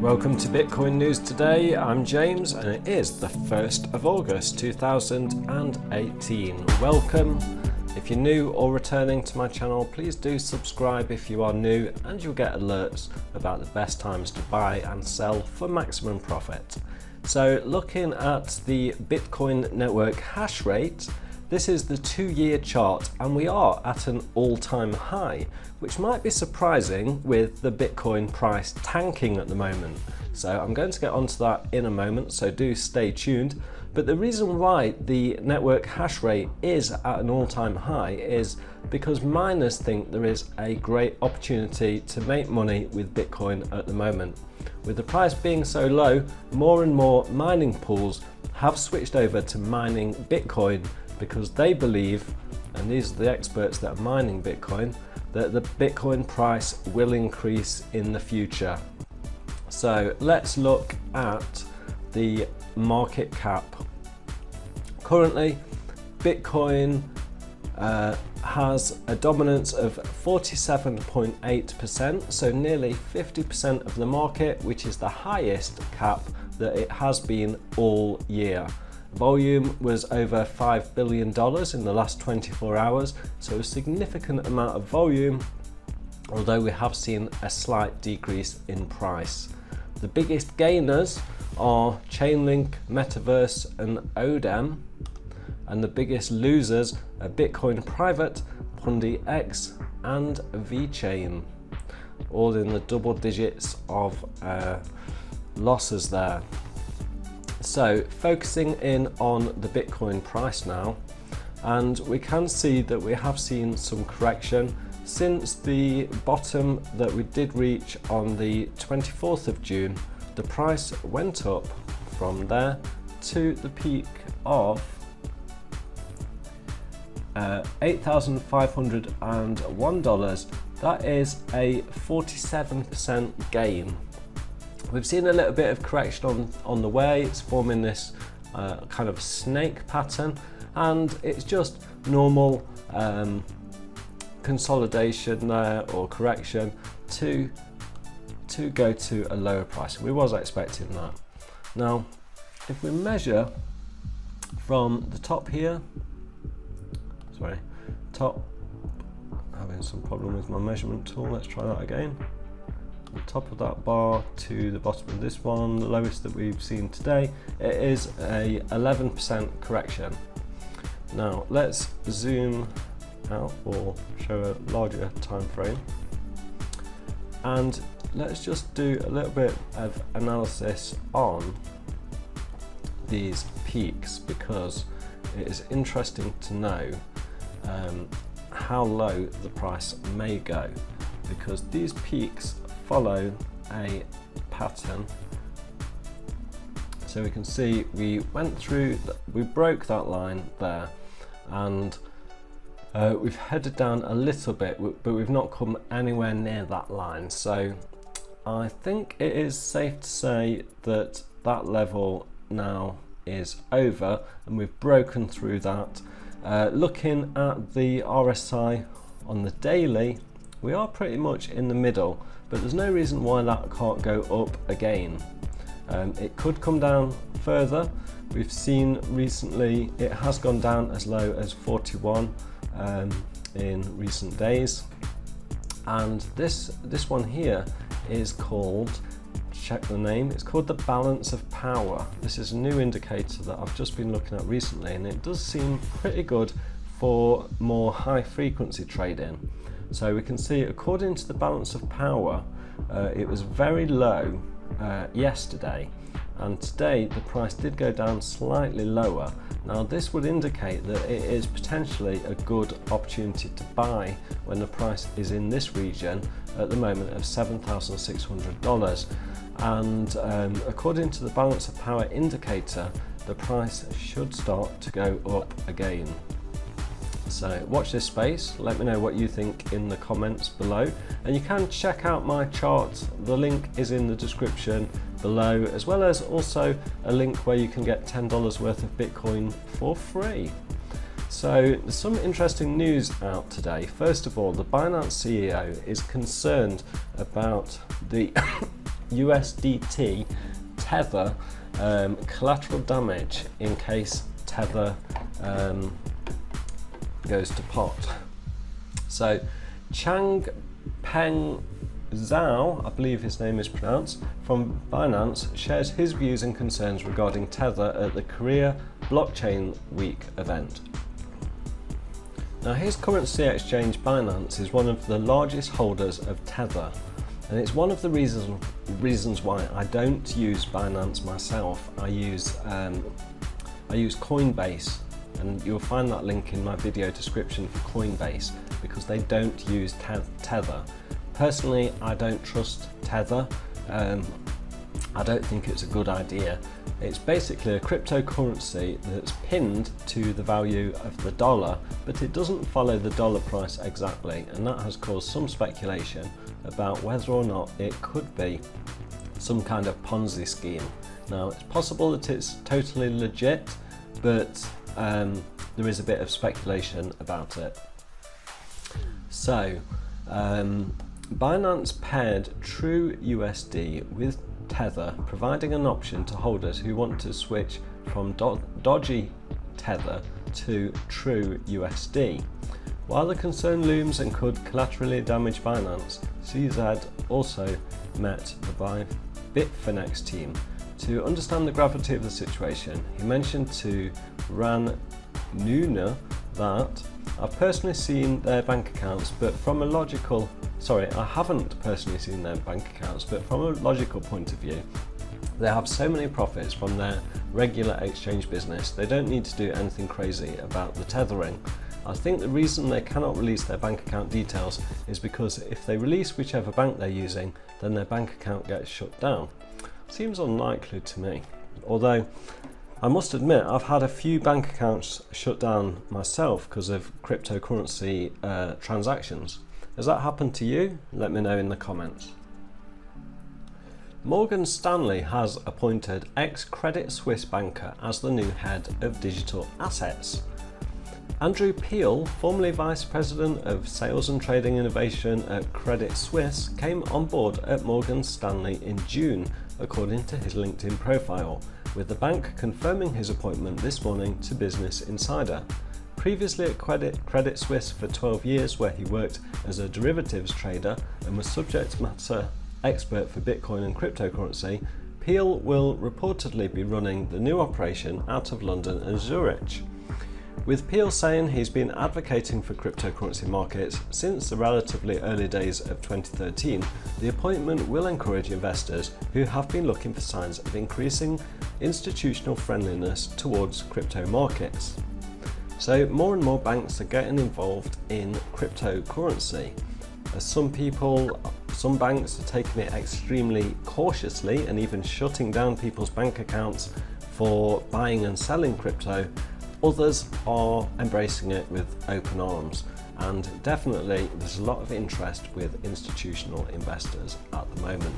Welcome to Bitcoin News Today. I'm James and it is the 1st of August 2018. Welcome. If you're new or returning to my channel, please do subscribe if you are new and you'll get alerts about the best times to buy and sell for maximum profit. So looking at the Bitcoin network hash rate, this is the 2-year chart and we are at an all-time high, which might be surprising with the Bitcoin price tanking at the moment. So I'm going to get onto that in a moment, so do stay tuned. But the reason why the network hash rate is at an all-time high is because miners think there is a great opportunity to make money with Bitcoin at the moment. With the price being so low, more and more mining pools have switched over to mining Bitcoin because they believe, and these are the experts that are mining Bitcoin, that the Bitcoin price will increase in the future. So let's look at the market cap. Currently, Bitcoin has a dominance of 47.8%, so nearly 50% of the market, which is the highest cap that it has been all year. Volume was over $5 billion in the last 24 hours, so a significant amount of volume, although we have seen a slight decrease in price. The biggest gainers are Chainlink, Metaverse and ODEM, and the biggest losers are Bitcoin Private, Pundi X and VeChain, all in the double digits of losses there. So focusing in on the Bitcoin price now, and we can see that we have seen some correction since the bottom that we did reach on the 24th of June. The price went up from there to the peak of $8,501. That is a 47% gain. We've seen a little bit of correction on the way. It's forming this kind of snake pattern, and it's just normal consolidation there or correction to go to a lower price. We was expecting that. Now, if we measure from the top here, having some problem with my measurement tool. Let's try that again. The top of that bar to the bottom of this one, the lowest that we've seen today, it is a 11% correction. Now let's zoom out or show a larger time frame, and let's just do a little bit of analysis on these peaks, because it is interesting to know how low the price may go, because these peaks follow a pattern. So we can see we went through, we broke that line there, and we've headed down a little bit, but we've not come anywhere near that line. So I think it is safe to say that that level now is over and we've broken through that. Looking at the RSI on the daily, we are pretty much in the middle, but there's no reason why that can't go up again. It could come down further. We've seen recently it has gone down as low as 41 in recent days, and this one here is called, check the name, it's called the balance of power. This is a new indicator that I've just been looking at recently, and it does seem pretty good for more high frequency trading. So we can see, according to the balance of power, it was very low yesterday, and today the price did go down slightly lower. Now this would indicate that it is potentially a good opportunity to buy when the price is in this region at the moment of $7,600, and according to the balance of power indicator, the price should start to go up again. So watch this space, let me know what you think in the comments below, and you can check out my chart. The link is in the description below, as well as also a link where you can get $10 worth of Bitcoin for free. So there's some interesting news out today. First of all, the Binance CEO is concerned about the USDT Tether collateral damage in case Tether goes to pot. So Chang Peng Zhao, I believe his name is pronounced, from Binance shares his views and concerns regarding Tether at the Korea Blockchain Week event. Now, his currency exchange Binance is one of the largest holders of Tether, and it's one of the reasons why I don't use Binance myself. I use Coinbase, and you'll find that link in my video description for Coinbase, because they don't use Tether. Personally, I don't trust Tether. I don't think it's a good idea. It's basically a cryptocurrency that's pinned to the value of the dollar, but it doesn't follow the dollar price exactly, and that has caused some speculation about whether or not it could be some kind of Ponzi scheme. Now, it's possible that it's totally legit, but there is a bit of speculation about it. So, Binance paired True USD with Tether, providing an option to holders who want to switch from dodgy Tether to True USD. While the concern looms and could collaterally damage Binance, CZ also met the Bitfinex team to understand the gravity of the situation. He mentioned to Ran Nuna that I've personally seen their bank accounts, but from a logical, I haven't personally seen their bank accounts, but from a logical point of view, they have so many profits from their regular exchange business, they don't need to do anything crazy about the tethering. I think the reason they cannot release their bank account details is because if they release whichever bank they're using, then their bank account gets shut down. Seems unlikely to me. Although, I must admit, I've had a few bank accounts shut down myself because of cryptocurrency transactions. Has that happened to you? Let me know in the comments. Morgan Stanley has appointed ex-Credit Suisse banker as the new head of digital assets. Andrew Peel, formerly Vice President of Sales and Trading Innovation at Credit Suisse, came on board at Morgan Stanley in June, according to his LinkedIn profile, with the bank confirming his appointment this morning to Business Insider. Previously at Credit Suisse for 12 years, where he worked as a derivatives trader and was subject matter expert for Bitcoin and cryptocurrency, Peel will reportedly be running the new operation out of London and Zurich. With Peel saying he's been advocating for cryptocurrency markets since the relatively early days of 2013, the appointment will encourage investors who have been looking for signs of increasing institutional friendliness towards crypto markets. So more and more banks are getting involved in cryptocurrency. Some banks are taking it extremely cautiously and even shutting down people's bank accounts for buying and selling crypto. Others are embracing it with open arms, and definitely there's a lot of interest with institutional investors at the moment,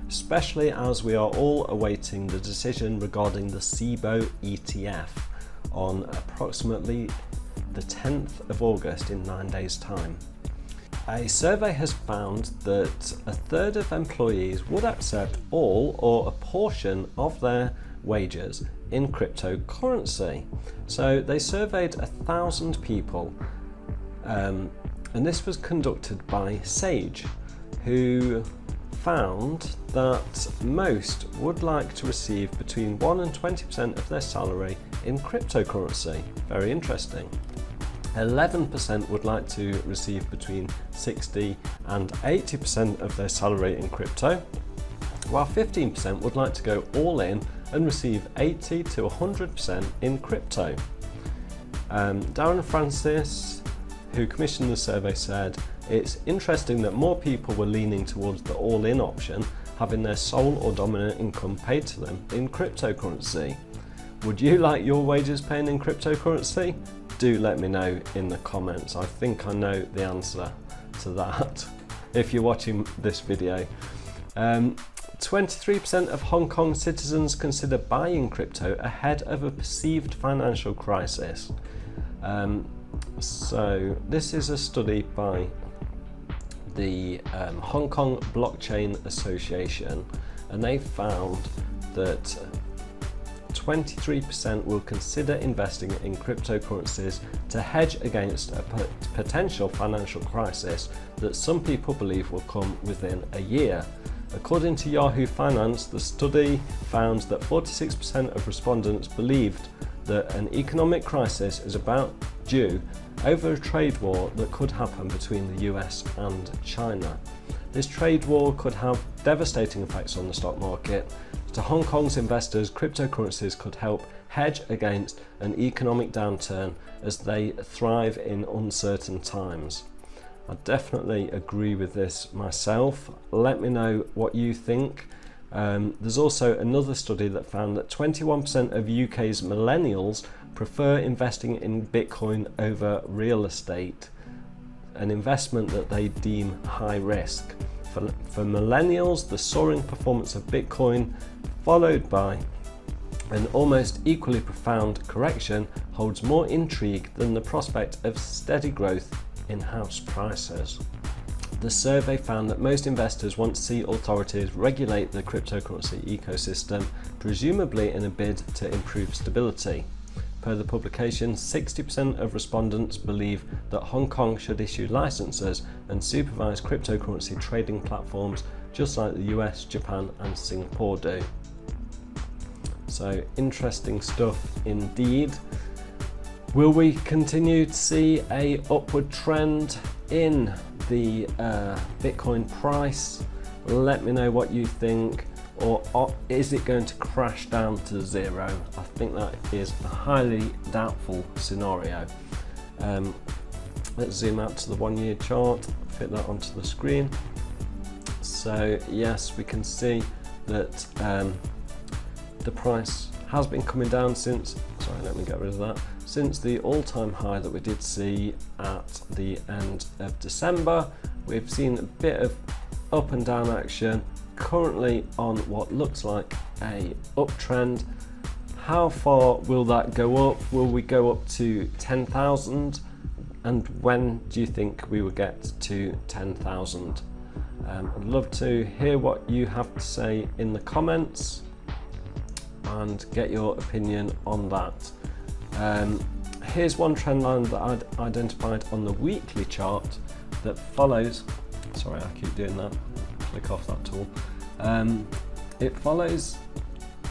especially as we are all awaiting the decision regarding the SIBO ETF on approximately the 10th of August in 9 days' time. A survey has found that a third of employees would accept all or a portion of their wages in cryptocurrency. So they surveyed 1,000 people, and this was conducted by Sage, who found that most would like to receive between 1 and 20% of their salary in cryptocurrency. Very interesting. 11% would like to receive between 60 and 80% of their salary in crypto, while 15% would like to go all in and receive 80 to 100% in crypto. Darren Francis, who commissioned the survey, said, "It's interesting that more people were leaning towards the all-in option, having their sole or dominant income paid to them in cryptocurrency. Would you like your wages paid in cryptocurrency? Do let me know in the comments. I think I know the answer to that if you're watching this video." 23% of Hong Kong citizens consider buying crypto ahead of a perceived financial crisis. So this is a study by the Hong Kong Blockchain Association, and they found that 23% will consider investing in cryptocurrencies to hedge against a potential financial crisis that some people believe will come within a year. According to Yahoo Finance, the study found that 46% of respondents believed that an economic crisis is about due over a trade war that could happen between the US and China. This trade war could have devastating effects on the stock market. To Hong Kong's investors, cryptocurrencies could help hedge against an economic downturn as they thrive in uncertain times. I definitely agree with this myself. Let me know what you think. There's also another study that found that 21% of UK's millennials prefer investing in Bitcoin over real estate, an investment that they deem high risk. For millennials, the soaring performance of Bitcoin, followed by an almost equally profound correction, holds more intrigue than the prospect of steady growth in house prices. The survey found that most investors want to see authorities regulate the cryptocurrency ecosystem, presumably in a bid to improve stability. Per the publication, 60% of respondents believe that Hong Kong should issue licenses and supervise cryptocurrency trading platforms just like the US, Japan and Singapore do. So interesting stuff indeed. Will we continue to see a upward trend in the Bitcoin price? Let me know what you think. Or is it going to crash down to zero? I think that is a highly doubtful scenario. Let's zoom out to the 1 year chart, fit that onto the screen. So yes, we can see that the price has been coming down since, let me get rid of that, since the all-time high that we did see at the end of December. We've seen a bit of up and down action, currently on what looks like a uptrend. How far will that go up? Will we go up to 10,000? And when do you think we will get to 10,000? I'd love to hear what you have to say in the comments and get your opinion on that. Here's one trend line that I'd identified on the weekly chart that follows, sorry I keep doing that, click off that tool. It follows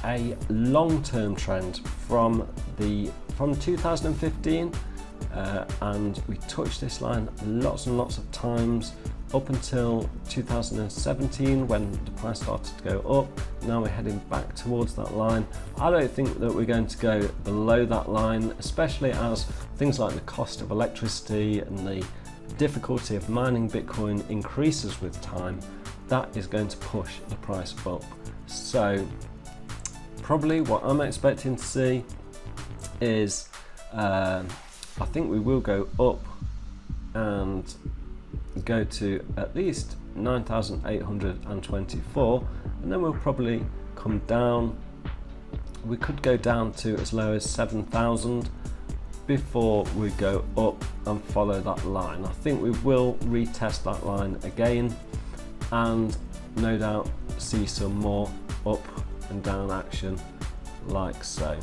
a long-term trend from 2015 and we touched this line lots and lots of times up until 2017 when the price started to go up. Now we're heading back towards that line. I don't think that we're going to go below that line, especially as things like the cost of electricity and the difficulty of mining Bitcoin increases with time. That is going to push the price up. So probably what I'm expecting to see is I think we will go up and go to at least 9,824 and then we'll probably come down. We could go down to as low as 7,000 before we go up and follow that line. I think we will retest that line again and no doubt see some more up and down action like so.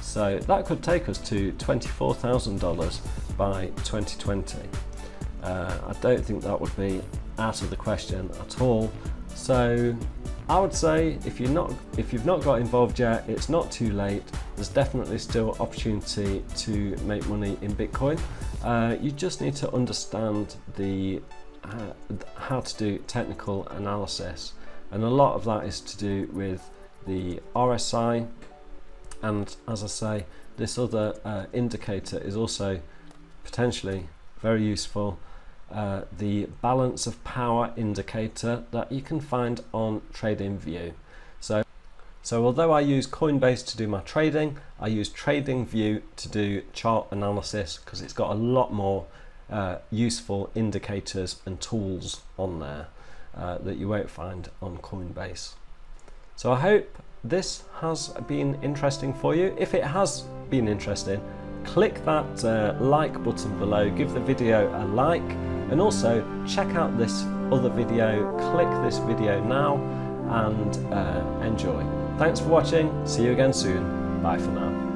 So that could take us to $24,000 by 2020. I don't think that would be out of the question at all. So I would say if you've not got involved yet, it's not too late. There's definitely still opportunity to make money in Bitcoin. You just need to understand how to do technical analysis, and a lot of that is to do with the RSI, and as I say, this other indicator is also potentially very useful, the balance of power indicator that you can find on TradingView. So although I use Coinbase to do my trading, I use TradingView to do chart analysis because it's got a lot more useful indicators and tools on there that you won't find on Coinbase. So I hope this has been interesting for you. If it has been interesting, click that like button below, give the video a like, and also check out this other video. Click this video now and enjoy. Thanks for watching. See you again soon. Bye for now.